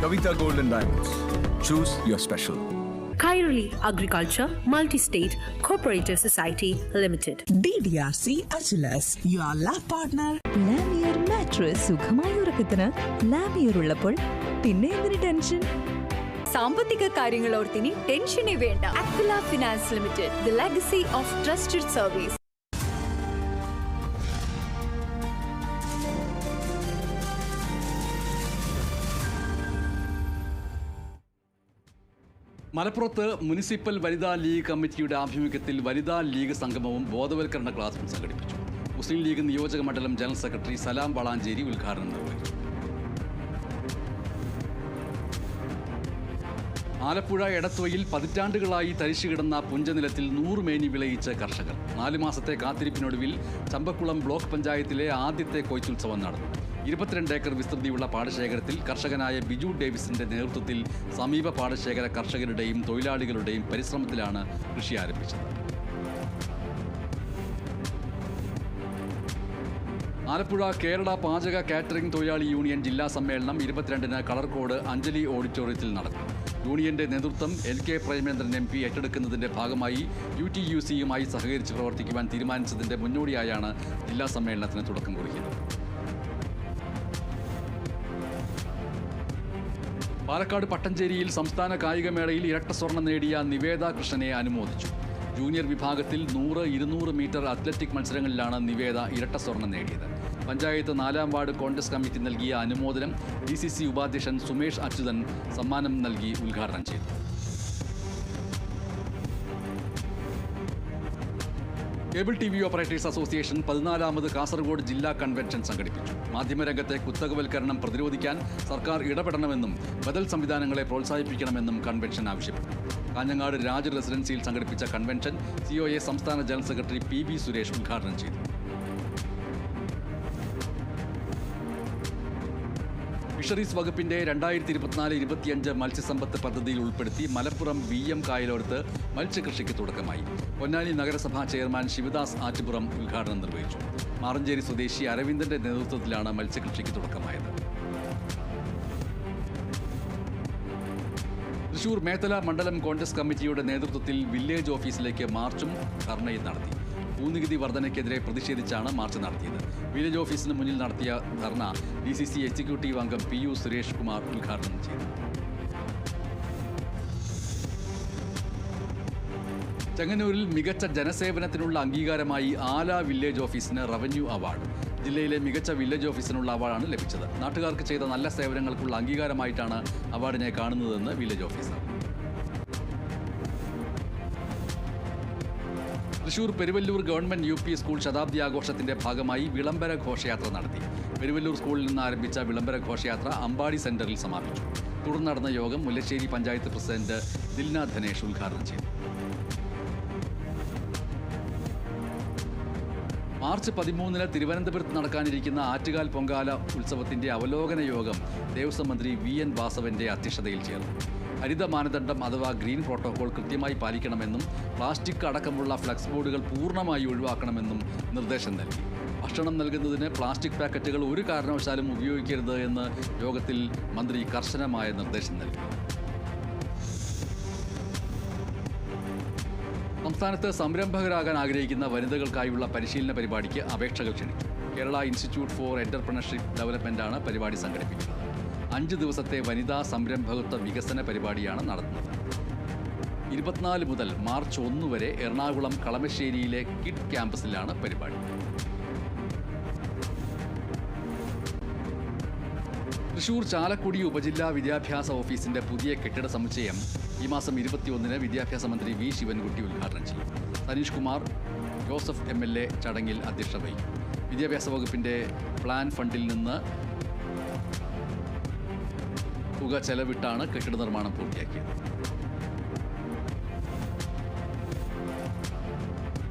Kavita Gold and Diamonds. Choose your special. Kairali Agriculture Multi-State Cooperative Society Limited. DDRC Achilas, your lab partner. Lamier mattress സുഖമായ ഉറക്കത്തിന് ലാമിയർ ഉള്ളപ്പോൾ പിന്നെ എന്തിന് tension? സാമ്പത്തിക കാര്യങ്ങൾ ഓർത്തിനി ടെൻഷനേ വേണ്ട. Aquila finance limited, the legacy of trusted service. മലപ്പുറത്ത് municipal വനിതാ league കമ്മിറ്റിയുടെ ആഭിമുഖ്യത്തിൽ വനിതാ ലീഗ് സംഗമവും ബോധവൽക്കരണ ക്ലാസും സംഘടിപ്പിച്ചു. മുസ്ലിം ലീഗ് നിയോജക മണ്ഡലം ജനറൽ സെക്രട്ടറി സലാം വളാഞ്ചേരി ഉദ്ഘാടനം നിർവഹിച്ചു. ആലപ്പുഴ എടത്വയിൽ പതിറ്റാണ്ടുകളായി തരിശു കിടന്ന പുഞ്ചനിലത്തിൽ 100 മേനി വിളയിച്ച് കർഷകർ. 4 മാസത്തെ കാത്തിരിപ്പിനൊടുവിൽ ചമ്പക്കുളം ബ്ലോക്ക് പഞ്ചായത്തിലെ ആദ്യത്തെ കൊയ്ത്തുത്സവം നടന്നു. 22 ഏക്കർ വിസ്തൃതിയുള്ള പാടശേഖരത്തിൽ കർഷകനായ ബിജു ഡേവിസിന്റെ നേതൃത്വത്തിൽ സമീപ പാടശേഖര കർഷകരുടെയും തൊഴിലാളികളുടെയും പരിശ്രമത്തിലാണ് കൃഷി ആരംഭിച്ചത്. ആലപ്പുഴ കേരള പാചക കാറ്ററിംഗ് തൊഴിലാളി യൂണിയൻ ജില്ലാ സമ്മേളനം 22-ന് കളർകോട് അഞ്ജലി ഓഡിറ്റോറിയത്തിൽ നടക്കും. യൂണിയന്റെ നേതൃത്വം LK പ്രേമേന്ദ്രൻ MP ഏറ്റെടുക്കുന്നതിന്റെ ഭാഗമായി UTUCയുമായി സഹകരിച്ച് പ്രവർത്തിക്കുവാൻ തീരുമാനിച്ചതിന്റെ മുന്നോടിയായാണ് ജില്ലാ സമ്മേളനത്തിന് തുടക്കം കുറിക്കുന്നത്. പാലക്കാട് പട്ടഞ്ചേരിയിൽ സംസ്ഥാന കായികമേളയിൽ ഇരട്ട സ്വർണം നേടിയ നിവേദ കൃഷ്ണനെ അനുമോദിച്ചു. ജൂനിയർ വിഭാഗത്തിൽ 100, 200 മീറ്റർ അത്ലറ്റിക് മത്സരങ്ങളിലാണ് നിവേദ ഇരട്ട സ്വർണം നേടിയത്. പഞ്ചായത്ത് 4ാം വാർഡ് കോൺഗ്രസ് കമ്മിറ്റി നൽകിയ അനുമോദനം DCC ഉപാധ്യക്ഷൻ സുമേഷ് അച്യുതൻ സമ്മാനം നൽകി ഉദ്ഘാടനം ചെയ്തു. കേബിൾ TV ഓപ്പറേറ്റേഴ്സ് അസോസിയേഷൻ 14ാമത് കാസർഗോഡ് ജില്ലാ കൺവെൻഷൻ സംഘടിപ്പിച്ചു. മാധ്യമരംഗത്തെ കുത്തകവൽക്കരണം പ്രതിരോധിക്കാൻ സർക്കാർ ഇടപെടണമെന്നും ബദൽ സംവിധാനങ്ങളെ പ്രോത്സാഹിപ്പിക്കണമെന്നും കൺവെൻഷൻ ആവശ്യപ്പെട്ടു. കാഞ്ഞങ്ങാട് രാജ് റെസിഡൻസിയിൽ സംഘടിപ്പിച്ച കൺവെൻഷൻ COA സംസ്ഥാന ജനറൽ സെക്രട്ടറി PB സുരേഷ് ഉദ്ഘാടനം ചെയ്തു. ഫിഷറീസ് വകുപ്പിന്റെ 2024-25 മത്സ്യസമ്പത്ത് പദ്ധതിയിൽ ഉൾപ്പെടുത്തി മലപ്പുറം VM കായലോരത്ത് മത്സ്യകൃഷിക്ക് തുടക്കമായി. പൊന്നാനി നഗരസഭാ ചെയർമാൻ ശിവദാസ് ആറ്റുപുറം ഉദ്ഘാടനം നിർവഹിച്ചു. മാറഞ്ചേരി സ്വദേശി അരവിന്ദന്റെ നേതൃത്വത്തിലാണ് മത്സ്യകൃഷിക്ക് തുടക്കമായത്. തൃശൂർ മേത്തല മണ്ഡലം കോൺഗ്രസ് കമ്മിറ്റിയുടെ നേതൃത്വത്തിൽ വില്ലേജ് ഓഫീസിലേക്ക് മാർച്ചും ധർണയും നടത്തി. ഭൂനികുതി വർധനയ്ക്കെതിരെ പ്രതിഷേധിച്ചാണ് മാർച്ച് നടത്തിയത്. വില്ലേജ് ഓഫീസിന് മുന്നിൽ നടത്തിയ ധർണ DCC എക്സിക്യൂട്ടീവ് അംഗം PU സുരേഷ് കുമാർ ഉദ്ഘാടനം ചെയ്തു. ചെങ്ങന്നൂരിൽ മികച്ച ജനസേവനത്തിനുള്ള അംഗീകാരമായി ആല വില്ലേജ് ഓഫീസിന് റവന്യൂ അവാർഡ്. ജില്ലയിലെ മികച്ച വില്ലേജ് ഓഫീസിനുള്ള അവാർഡാണ് ലഭിച്ചത്. നാട്ടുകാർക്ക് ചെയ്ത നല്ല സേവനങ്ങൾക്കുള്ള അംഗീകാരമായിട്ടാണ് അവാർഡിനെ കാണുന്നതെന്ന് village officer. Thrissur Peruvallur government UP school ശതാബ്ദി ആഘോഷത്തിന്റെ ഭാഗമായി വിളംബര ഘോഷയാത്ര നടത്തി. പെരുവല്ലൂർ സ്കൂളിൽ നിന്ന് ആരംഭിച്ച വിളംബര ഘോഷയാത്ര അമ്പാടി സെന്ററിൽ സമാപിച്ചു. തുടർന്ന് നടന്ന യോഗം മുല്ലശ്ശേരി പഞ്ചായത്ത് പ്രസിഡന്റ് ദിൽന ധനേഷ് ഉദ്ഘാടനം ചെയ്തു. മാർച്ച് 13-ന് തിരുവനന്തപുരത്ത് നടക്കാനിരിക്കുന്ന ആറ്റുകാൽ പൊങ്കാല ഉത്സവത്തിന്റെ അവലോകന യോഗം ദേവസ്വം മന്ത്രി VN വാസവന്റെ അധ്യക്ഷതയിൽ ചേർന്നു. ഹരിത മാനദണ്ഡം അഥവാ ഗ്രീൻ പ്രോട്ടോകോൾ കൃത്യമായി പാലിക്കണമെന്നും പ്ലാസ്റ്റിക് അടക്കമുള്ള ഫ്ലക്സ് ബോർഡുകൾ പൂർണ്ണമായി ഒഴിവാക്കണമെന്നും നിർദ്ദേശം നൽകി. ഭക്ഷണം നൽകുന്നതിന് പ്ലാസ്റ്റിക് പാക്കറ്റുകൾ ഒരു കാരണവശാലും ഉപയോഗിക്കരുത് എന്ന് യോഗത്തിൽ മന്ത്രി കർശനമായ നിർദ്ദേശം നൽകി. സംസ്ഥാനത്ത് സംരംഭകരാകാൻ ആഗ്രഹിക്കുന്ന വനിതകൾക്കായുള്ള പരിശീലന പരിപാടിക്ക് അപേക്ഷകൾ ക്ഷണിച്ചു. കേരള ഇൻസ്റ്റിറ്റ്യൂട്ട് ഫോർ എന്റർപ്രണർഷിപ്പ് ഡെവലപ്മെന്റാണ് പരിപാടി സംഘടിപ്പിക്കുന്നത്. 5 ദിവസത്തെ വനിതാ സംരംഭകത്വ വികസന പരിപാടിയാണ് നടത്തുന്നത്. 24 മുതൽ മാർച്ച് 1 വരെ എറണാകുളം കളമശ്ശേരിയിലെ കിഡ് ക്യാമ്പസിലാണ് പരിപാടി. തൃശൂർ ചാലക്കുടി ഉപജില്ലാ വിദ്യാഭ്യാസ ഓഫീസിന്റെ പുതിയ കെട്ടിട സമുച്ചയം ഈ മാസം 21-ന് വിദ്യാഭ്യാസ മന്ത്രി വി ശിവൻകുട്ടി ഉദ്ഘാടനം ചെയ്യും. സനീഷ് കുമാർ ജോസഫ് MLA ചടങ്ങിൽ അധ്യക്ഷത വഹിക്കും. വിദ്യാഭ്യാസ വകുപ്പിന്റെ പ്ലാൻ ഫണ്ടിൽ നിന്ന് തുക ചെലവിട്ടാണ് കെട്ടിട നിർമ്മാണം പൂർത്തിയാക്കിയത്.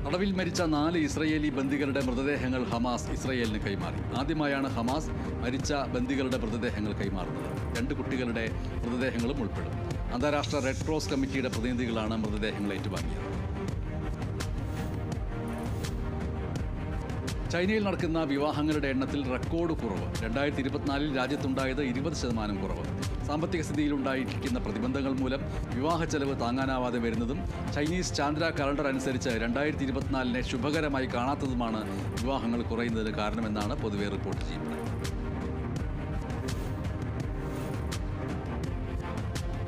തടവിൽ മരിച്ച 4 ഇസ്രയേലി ബന്ദികളുടെ മൃതദേഹങ്ങൾ ഹമാസ് ഇസ്രയേലിന് കൈമാറി. ആദ്യമായാണ് ഹമാസ് മരിച്ച ബന്ദികളുടെ മൃതദേഹങ്ങൾ കൈമാറുന്നത്. 2 കുട്ടികളുടെ മൃതദേഹങ്ങളും ഉൾപ്പെടും. അന്താരാഷ്ട്ര റെഡ് ക്രോസ് കമ്മിറ്റിയുടെ പ്രതിനിധികളാണ് മൃതദേഹങ്ങൾ ഏറ്റുവാങ്ങിയത്. ചൈനയിൽ നടക്കുന്ന വിവാഹങ്ങളുടെ എണ്ണത്തിൽ റെക്കോർഡ് കുറവ്. 2024 രാജ്യത്തുണ്ടായത് 20% കുറവ്. സാമ്പത്തിക സ്ഥിതിയിലുണ്ടായിരിക്കുന്ന പ്രതിബന്ധങ്ങൾ മൂലം വിവാഹ ചെലവ് താങ്ങാനാവാതെ വരുന്നതും ചൈനീസ് ചാന്ദ്ര കലണ്ടർ അനുസരിച്ച് 2024 ശുഭകരമായി കാണാത്തതുമാണ് വിവാഹങ്ങൾ കുറയുന്നതിന് കാരണമെന്നാണ് പൊതുവെ റിപ്പോർട്ട് ചെയ്യപ്പെടുന്നത്.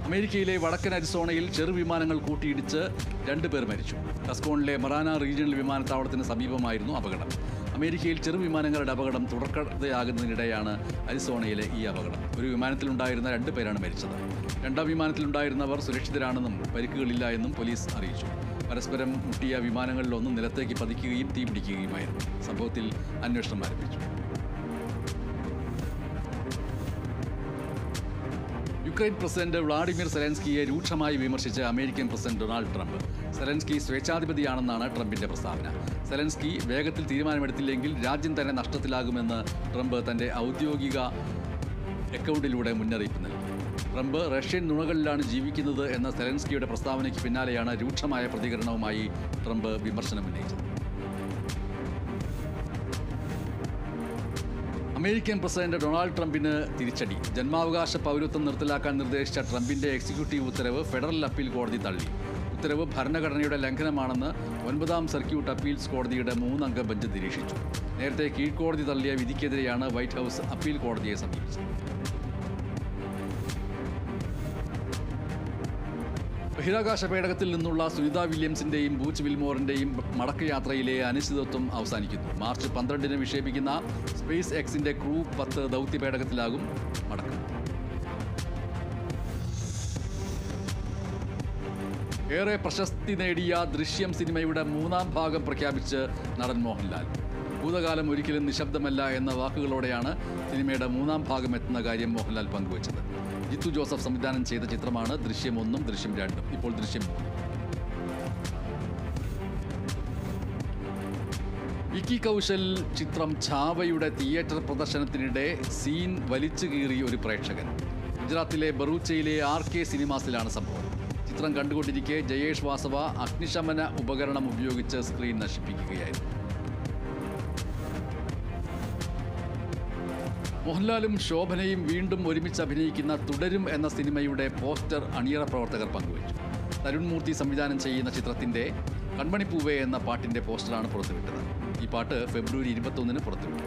അമേരിക്കയിലെ വടക്കൻ അരിസോണയിൽ ചെറുവിമാനങ്ങൾ കൂട്ടിയിടിച്ച് 2 പേർ മരിച്ചു. ടസ്കോണിലെ മറാന റീജിയണൽ വിമാനത്താവളത്തിന് സമീപമായിരുന്നു അപകടം. അമേരിക്കയിൽ ചെറുവിമാനങ്ങളുടെ അപകടം തുടർക്കഥയാകുന്നതിനിടെയാണ് അരിസോണയിലെ ഈ അപകടം. ഒരു വിമാനത്തിലുണ്ടായിരുന്ന 2 പേരാണ് മരിച്ചത്. 2ാം വിമാനത്തിലുണ്ടായിരുന്നവർ സുരക്ഷിതരാണെന്നും പരിക്കുകളില്ല എന്നും പോലീസ് അറിയിച്ചു. പരസ്പരം മുട്ടിയ വിമാനങ്ങളിലൊന്നും നിലത്തേക്ക് പതിക്കുകയും തീപിടിക്കുകയുമായിരുന്നു. സംഭവത്തിൽ അന്വേഷണം ആരംഭിച്ചു. യുക്രൈൻ പ്രസിഡന്റ് വ്ളാഡിമിർ സെലൻസ്കിയെ രൂക്ഷമായി വിമർശിച്ച് American president Donald Trump. Zelensky സ്വേച്ഛാധിപതിയാണെന്നാണ് ട്രംപിന്റെ പ്രസ്താവന. സെലൻസ്കി വേഗത്തിൽ തീരുമാനമെടുത്തില്ലെങ്കിൽ രാജ്യം തന്നെ നഷ്ടത്തിലാകുമെന്ന് ട്രംപ് തന്റെ ഔദ്യോഗിക അക്കൗണ്ടിലൂടെ മുന്നറിയിപ്പ് നൽകി. ട്രംപ് റഷ്യൻ നുണകളിലാണ് ജീവിക്കുന്നത് എന്ന സെലൻസ്കിയുടെ പ്രസ്താവനയ്ക്ക് പിന്നാലെയാണ് രൂക്ഷമായ പ്രതികരണവുമായി ട്രംപ് വിമർശനം ഉന്നയിച്ചത്. അമേരിക്കൻ പ്രസിഡന്റ് ഡൊണാൾഡ് ട്രംപിന് തിരിച്ചടി. ജന്മാവകാശ പൗരത്വം നിർത്തലാക്കാൻ നിർദ്ദേശിച്ച ട്രംപിന്റെ എക്സിക്യൂട്ടീവ് ഉത്തരവ് ഫെഡറൽ അപ്പീൽ കോടതി തള്ളി. ഉത്തരവ് ഭരണഘടനയുടെ ലംഘനമാണെന്ന് 9ാം സർക്യൂട്ട് അപ്പീൽസ് കോടതിയുടെ 3-അംഗ ബെഞ്ച് നിരീക്ഷിച്ചു. നേരത്തെ കീഴ്ക്കോടതി തള്ളിയ വിധിക്കെതിരെയാണ് വൈറ്റ് ഹൗസ് അപ്പീൽ കോടതിയെ സമീപിച്ചത്. ബഹിരാകാശ പേടകത്തിൽ നിന്നുള്ള സുനിത വില്യംസിന്റെയും ബൂച്ച് വിൽമോറിന്റെയും മടക്കയാത്രയിലെ അനിശ്ചിതത്വം അവസാനിക്കുന്നു. മാർച്ച് 12-ന് വിക്ഷേപിക്കുന്ന സ്പേസ് എക്സിന്റെ ക്രൂ 10 ദൗത്യപേടകത്തിലാകും മടക്കം. ഏറെ പ്രശസ്തി നേടിയ ദൃശ്യം സിനിമയുടെ 3ാം ഭാഗം പ്രഖ്യാപിച്ച് നടൻ മോഹൻലാൽ. ഭൂതകാലം ഒരിക്കലും നിശബ്ദമല്ല എന്ന വാക്കുകളോടെയാണ് സിനിമയുടെ 3ാം ഭാഗം എത്തുന്ന കാര്യം മോഹൻലാൽ പങ്കുവച്ചത്. ജിത്തു ജോസഫ് സംവിധാനം ചെയ്ത ചിത്രമാണ് ദൃശ്യം 1-ഉം ദൃശ്യം 2-ഉം. ഇപ്പോൾ ദൃശ്യം 3. വിക്കി കൗശൽ ചിത്രം ഛാവയുടെ തിയേറ്റർ പ്രദർശനത്തിനിടെ സീൻ വലിച്ചു കീറി ഒരു പ്രേക്ഷകൻ. ഗുജറാത്തിലെ ബറൂച്ചയിലെ RK സിനിമാസിലാണ് സംഭവം. ചിത്രം കണ്ടുകൊണ്ടിരിക്കെ ജയേഷ് വാസവ അഗ്നിശമന ഉപകരണം ഉപയോഗിച്ച് സ്ക്രീൻ നശിപ്പിക്കുകയായിരുന്നു. മോഹൻലാലും ശോഭനയും വീണ്ടും ഒരുമിച്ച് അഭിനയിക്കുന്ന തുടരും എന്ന സിനിമയുടെ പോസ്റ്റർ അണിയറ പ്രവർത്തകർ പങ്കുവച്ചു. തരുൺ മൂർത്തി സംവിധാനം ചെയ്യുന്ന ചിത്രത്തിന്റെ കൺമണിപ്പൂവേ എന്ന പാട്ടിന്റെ പോസ്റ്ററാണ് പുറത്തുവിട്ടത്. ഈ പാട്ട് ഫെബ്രുവരി 21-ന് പുറത്തുവിട്ടു.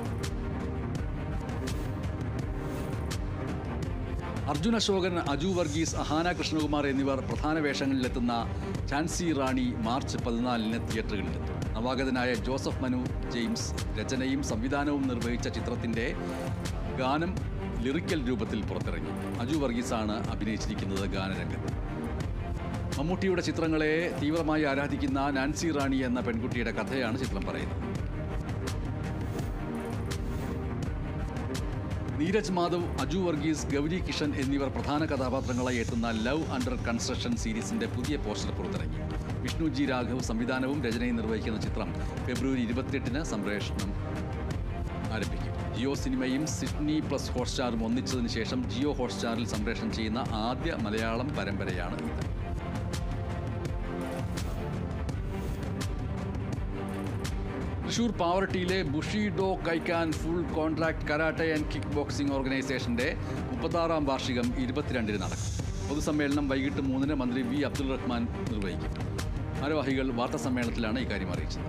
അർജുൻ അശോകൻ, അജു വർഗീസ്, അഹാന കൃഷ്ണകുമാർ എന്നിവർ പ്രധാന വേഷങ്ങളിലെത്തുന്ന ഝാൻസി റാണി മാർച്ച് 14-ന് തിയേറ്ററുകളിലെത്തും. നവാഗതനായ ജോസഫ് മനു ജെയിംസ് രചനയും സംവിധാനവും നിർവഹിച്ച ചിത്രത്തിന്റെ ഗാനം ലിറിക്കൽ രൂപത്തിൽ പുറത്തിറങ്ങി. അജു വർഗീസാണ് അഭിനയിച്ചിരിക്കുന്നത് ഗാനരംഗത്ത്. മമ്മൂട്ടിയുടെ ചിത്രങ്ങളെ തീവ്രമായി ആരാധിക്കുന്ന നാൻസി റാണി എന്ന പെൺകുട്ടിയുടെ കഥയാണ് ചിത്രം പറയുന്നത്. നീരജ് മാധവ്, അജു വർഗീസ്, ഗൗരി കിഷൻ എന്നിവർ പ്രധാന കഥാപാത്രങ്ങളായി എത്തുന്ന ലവ് അണ്ടർ കൺസ്ട്രക്ഷൻ സീരീസിന്റെ പുതിയ പോസ്റ്റർ പുറത്തിറങ്ങി. വിഷ്ണു ജി രാഘവ് സംവിധാനവും രചനയും നിർവഹിക്കുന്ന ചിത്രം ഫെബ്രുവരി 28-ന് സംപ്രേഷണം ആരംഭിക്കും. ജിയോ സിനിമയും സിഡ്നി പ്ലസ് ഹോട്ട്സ്റ്റാറും ഒന്നിച്ചതിന് ശേഷം ജിയോ ഹോട്ട്സ്റ്റാറിൽ സംപ്രേഷണം ചെയ്യുന്ന ആദ്യ മലയാളം പരമ്പരയാണ് ഇത്. തൃശൂർ പാവറട്ടിയിലെ Bushido Kaikan full contract karate and kick boxing ഓർഗനൈസേഷന്റെ 36ാം വാർഷികം 22-ന് നടക്കും. പൊതുസമ്മേളനം വൈകിട്ട് 3-ന് മന്ത്രി വി അബ്ദുൾ റഹ്മാൻ നിർവഹിക്കും. ഭാരവാഹികൾ വാർത്താസമ്മേളനത്തിലാണ് ഇക്കാര്യം അറിയിച്ചത്.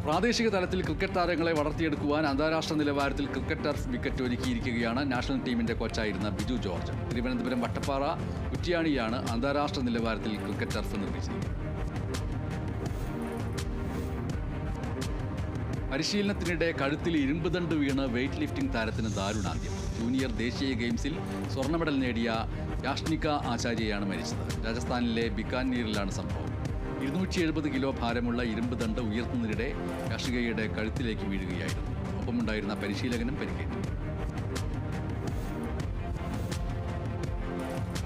പ്രാദേശിക തലത്തിൽ ക്രിക്കറ്റ് താരങ്ങളെ വളർത്തിയെടുക്കുവാൻ അന്താരാഷ്ട്ര നിലവാരത്തിൽ ക്രിക്കറ്റ് ടർഫ് വിക്കറ്റ് ഒരുക്കിയിരിക്കുകയാണ് നാഷണൽ ടീമിന്റെ കോച്ചായിരുന്ന ബിജു ജോർജ്. തിരുവനന്തപുരം വട്ടപ്പാറ കുറ്റ്യാണിയാണ് അന്താരാഷ്ട്ര നിലവാരത്തിൽ ക്രിക്കറ്റ് ടർഫ് നിർമ്മിച്ചത്. പരിശീലനത്തിനിടെ കഴുത്തിൽ ഇരുമ്പ് ദണ്ട് വീണ് വെയ്റ്റ് ലിഫ്റ്റിംഗ് താരത്തിന് ദാരുണാന്ത്യം. ജൂനിയർ ദേശീയ ഗെയിംസിൽ സ്വർണ്ണ മെഡൽ നേടിയ യാഷ്നിക ആചാര്യയാണ് മരിച്ചത്. രാജസ്ഥാനിലെ ബിക്കാനീറിലാണ് സംഭവം. 270 കിലോ ഭാരമുള്ള ഇരുമ്പ് ദണ്ട് ഉയർത്തുന്നതിനിടെ യാഷികയുടെ കഴുത്തിലേക്ക് വീഴുകയായിരുന്നു. ഒപ്പമുണ്ടായിരുന്ന പരിശീലകനും പരിക്കേറ്റു.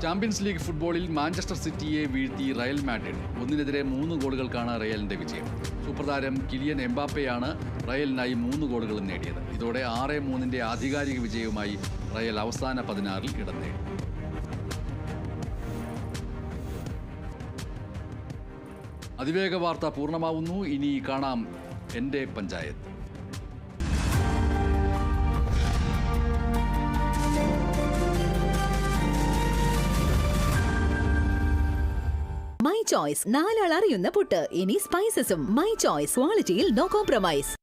ചാമ്പ്യൻസ് ലീഗ് ഫുട്ബോളിൽ മാഞ്ചസ്റ്റർ സിറ്റിയെ വീഴ്ത്തി റയൽ മാഡ്രിഡ്. 1-3 ഗോളുകൾക്കാണ് റയലിന്റെ വിജയം. സൂപ്പർതാരം കിലിയൻ എംബാപ്പയാണ് റയലിനായി 3 ഗോളുകളും നേടിയത്. ഇതോടെ 6-3 ആധികാരിക വിജയവുമായി റയൽ അവസാന 16-ൽ ഇടം നേടി. അതിവേഗ വാർത്ത പൂർണ്ണമാവുന്നു. ഇനി കാണാം എൻ്റെ പഞ്ചായത്ത്. മൈ ചോയ്സ്, 4 ആൾ അറിയുന്ന പുട്ട്. ഇനി സ്പൈസസും. മൈ ചോയ്സ്, ക്വാളിറ്റിയിൽ നോ കോംപ്രമൈസ്.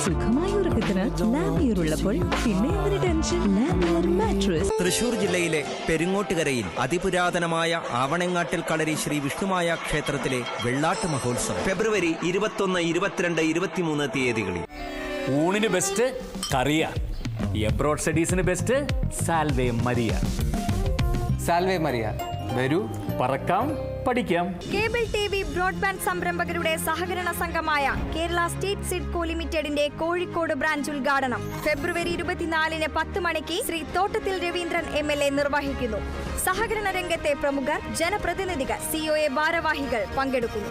സുഖമായ ഉറക്കത്തിന് ലാമിയർ ഉള്ളപ്പോൾ പിന്നെ എന്തിന് ടെൻഷൻ? ലാമിയർ മാട്രസ്. തൃശൂർ ജില്ലയിലെ പെരിങ്ങോട്ടുകരയിൽ അതിപുരാതനമായ ആവണങ്ങാട്ടിൽ കളരി ശ്രീ വിഷ്ണുമായ ക്ഷേത്രത്തിലെ വെള്ളാട്ട് മഹോത്സവം ഫെബ്രുവരി 21, 22, 23 തീയതികളിൽ. ഊണിന് ബെസ്റ്റ് കറിയ, എബ്രോഡ് സ്റ്റഡീസിന് ബെസ്റ്റ് സാൽവേ മരിയ. സാൽവേ മരിയ, വരൂ പറക്കാം പഠിക്കാം. കേബിൾ TV ബ്രോഡ്ബാൻഡ് സംരംഭകരുടെ സഹകരണ സംഘമായ കേരള സ്റ്റേറ്റ് സിഡ്കോ ലിമിറ്റഡിന്റെ കോഴിക്കോട് ബ്രാഞ്ച് ഉദ്ഘാടനം ഫെബ്രുവരി 24 10 മണിക്ക് ശ്രീ തോട്ടത്തിൽ രവീന്ദ്രൻ MLA നിർവഹിക്കുന്നു. സഹകരണ രംഗത്തെ പ്രമുഖർ, ജനപ്രതിനിധികൾ, COA ഭാരവാഹികൾ പങ്കെടുക്കുന്നു.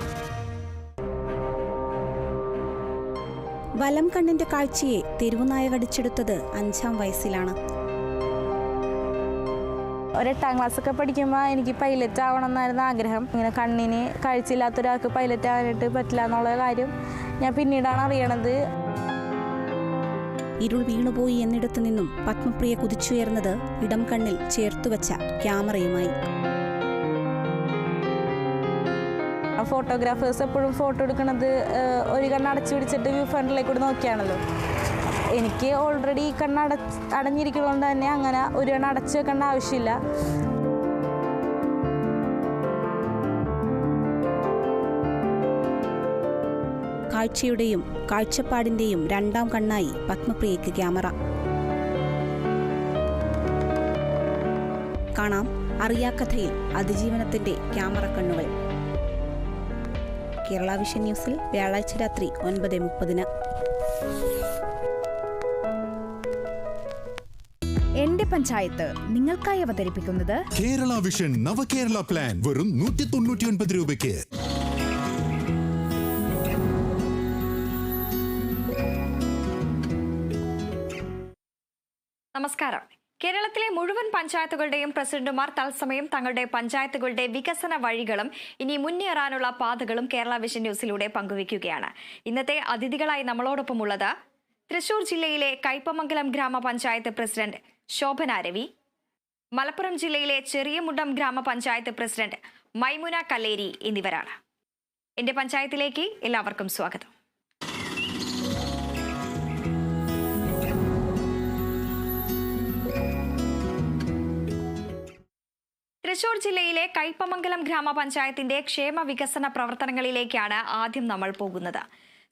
വലം കണ്ണിന്റെ കാഴ്ചയെ തെരുവുനായ കടിച്ചെടുത്തത് 5ാം വയസ്സിലാണ്. 8ാം ക്ലാസ്സൊക്കെ പഠിക്കുമ്പോൾ എനിക്ക് പൈലറ്റ് ആവണം എന്നായിരുന്നു ആഗ്രഹം. ഇങ്ങനെ കണ്ണിന് കാഴ്ചയില്ലാത്ത ഒരാൾക്ക് പൈലറ്റ് ആവാനായിട്ട് പറ്റില്ല എന്നുള്ള കാര്യം ഞാൻ പിന്നീടാണ് അറിയണത്. ഇരുൾ വീണുപോയി എന്നിടത്തു നിന്നും പത്മപ്രിയ കുതിച്ചുയർന്നത് ഇടം കണ്ണിൽ ചേർത്തുവച്ച ക്യാമറയുമായി. ഫോട്ടോഗ്രാഫേഴ്സ് എപ്പോഴും ഫോട്ടോ എടുക്കുന്നത് ഒരു കണ്ണ് അടച്ചു പിടിച്ചിട്ട് വ്യൂ ഫ്രണ്ടിലേക്ക് കൂടി നോക്കിയാണല്ലോ. എനിക്ക് ഓൾറെഡി ഈ കണ്ണ് അടഞ്ഞിരിക്കുന്നതുകൊണ്ട് തന്നെ അങ്ങനെ ഒരു കണ്ണ് അടച്ചു വെക്കേണ്ട ആവശ്യമില്ല. കാഴ്ചയുടെയും കാഴ്ചപ്പാടിന്റെയും 2ാം കണ്ണായി പത്മപ്രിയയ്ക്ക് ക്യാമറ. കാണാം അറിയാക്കഥയിൽ അതിജീവനത്തിന്റെ ക്യാമറ കണ്ണുകൾ. കേരള വിഷൻ ന്യൂസിൽ വ്യാഴാഴ്ച രാത്രി 9:30. എന്റെ പഞ്ചായത്ത് നിങ്ങൾക്കായി അവതരിപ്പിക്കുന്നത് കേരള വിഷൻ നവകേരള പ്ലാൻ വെറും 199 രൂപയ്ക്ക്. നമസ്കാരം. കേരളത്തിലെ മുഴുവൻ പഞ്ചായത്തുകളുടെയും പ്രസിഡന്റുമാർ തത്സമയം തങ്ങളുടെ പഞ്ചായത്തുകളുടെ വികസന വഴികളും ഇനി മുന്നേറാനുള്ള പാതകളും കേരള വിഷൻ ന്യൂസിലൂടെ പങ്കുവയ്ക്കുകയാണ്. ഇന്നത്തെ അതിഥികളായി നമ്മളോടൊപ്പമുള്ളത് തൃശൂർ ജില്ലയിലെ കയ്പമംഗലം ഗ്രാമപഞ്ചായത്ത് പ്രസിഡന്റ് ശോഭന രവി, മലപ്പുറം ജില്ലയിലെ ചെറിയമുണ്ടം ഗ്രാമപഞ്ചായത്ത് പ്രസിഡന്റ് മൈമുന കല്ലേരി എന്നിവരാണ്. എന്റെ പഞ്ചായത്തിലേക്ക് എല്ലാവർക്കും സ്വാഗതം. തൃശൂർ ജില്ലയിലെ കയ്പമംഗലം ഗ്രാമപഞ്ചായത്തിന്റെ ക്ഷേമ വികസന പ്രവർത്തനങ്ങളിലേക്കാണ് ആദ്യം നമ്മൾ പോകുന്നത്.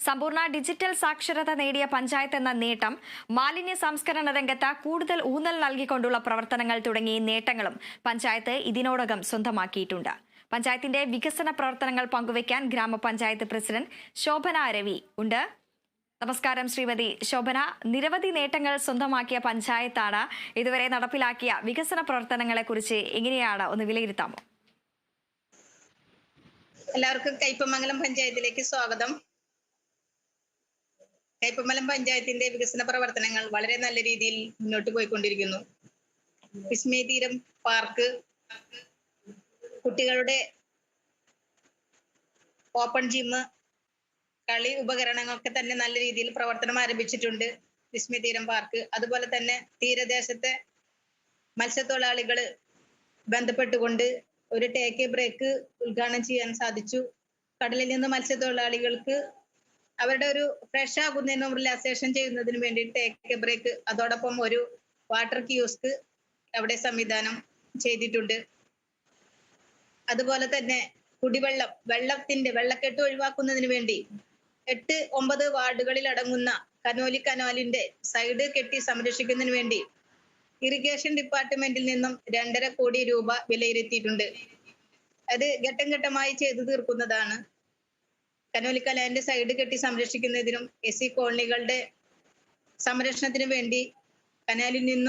സമ്പൂർണ്ണ ഡിജിറ്റൽ സാക്ഷരത നേടിയ പഞ്ചായത്ത് എന്ന നേട്ടം, മാലിന്യ സംസ്കരണ രംഗത്ത് കൂടുതൽ ഊന്നൽ നൽകിക്കൊണ്ടുള്ള പ്രവർത്തനങ്ങൾ തുടങ്ങിയ നേട്ടങ്ങളും പഞ്ചായത്ത് ഇതിനോടകം സ്വന്തമാക്കിയിട്ടുണ്ട്. പഞ്ചായത്തിന്റെ വികസന പ്രവർത്തനങ്ങൾ പങ്കുവയ്ക്കാൻ ഗ്രാമപഞ്ചായത്ത് പ്രസിഡന്റ് ശോഭന രവി ഉണ്ട്. നമസ്കാരം ശ്രീമതി ശോഭന. നിരവധി നേട്ടങ്ങൾ സ്വന്തമാക്കിയ പഞ്ചായത്താണ്. ഇതുവരെ നടപ്പിലാക്കിയ വികസന പ്രവർത്തനങ്ങളെ കുറിച്ച് എങ്ങനെയാണ് ഒന്ന് വിലയിരുത്താമോ? എല്ലാവർക്കും കയ്പമംഗലം പഞ്ചായത്തിലേക്ക് സ്വാഗതം. കയ്പമംഗലം പഞ്ചായത്തിന്റെ വികസന പ്രവർത്തനങ്ങൾ വളരെ നല്ല രീതിയിൽ മുന്നോട്ട് പോയിക്കൊണ്ടിരിക്കുന്നു. വിസ്മയ തീരം പാർക്ക്, കുട്ടികളുടെ ഓപ്പൺ ജിം, കളി ഉപകരണങ്ങളൊക്കെ തന്നെ നല്ല രീതിയിൽ പ്രവർത്തനം ആരംഭിച്ചിട്ടുണ്ട്. വിസ്മയ തീരം പാർക്ക്, അതുപോലെ തന്നെ തീരദേശത്തെ മത്സ്യത്തൊഴിലാളികൾ ബന്ധപ്പെട്ടുകൊണ്ട് ഒരു ടേക്ക് എ ബ്രേക്ക് ഉദ്ഘാടനം ചെയ്യാൻ സാധിച്ചു. കടലിൽ നിന്ന് മത്സ്യത്തൊഴിലാളികൾക്ക് അവരുടെ ഒരു ഫ്രഷ് ആകുന്നതിനും റിലാക്സേഷൻ ചെയ്യുന്നതിന് വേണ്ടി ടേക്ക് എ ബ്രേക്ക്, അതോടൊപ്പം ഒരു വാട്ടർ കിയോസ്ക് അവിടെ സംവിധാനം ചെയ്തിട്ടുണ്ട്. അതുപോലെ തന്നെ വെള്ളക്കെട്ട് ഒഴിവാക്കുന്നതിന് വേണ്ടി 8-9 വാർഡുകളിൽ അടങ്ങുന്ന കനോലി കനാലിന്റെ സൈഡ് കെട്ടി സംരക്ഷിക്കുന്നതിന് വേണ്ടി ഇറിഗേഷൻ ഡിപ്പാർട്ട്മെന്റിൽ നിന്നും 2.5 കോടി രൂപ വിലയിരുത്തിയിട്ടുണ്ട്. അത് ഘട്ടം ഘട്ടമായി ചെയ്തു തീർക്കുന്നതാണ്. കനോലി കനാലിന്റെ സൈഡ് കെട്ടി സംരക്ഷിക്കുന്നതിനും SC കോളനികളുടെ സംരക്ഷണത്തിനു വേണ്ടി കനാലിൽ നിന്നും